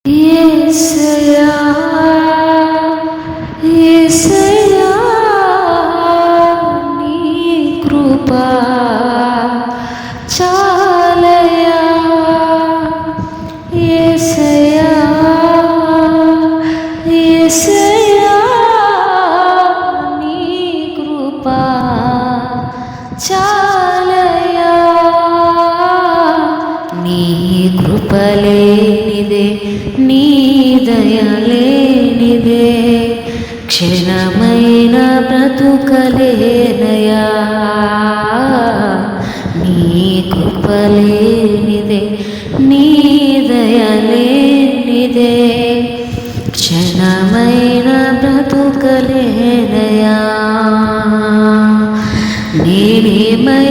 యేసయ్యా యేసయ్యా నీ కృప చాలయ్యా యేసయ్యా యేసయ్యా నీ కృప చాలయ్యా నీ కృప లేనిదే నీ దయ లేనిదే క్షణమైన బ్రతుకలేనయా నీ కృప లేనిదే నీ దయ లేనిదే క్షణమైన బ్రతుకలేనయా నేనేమై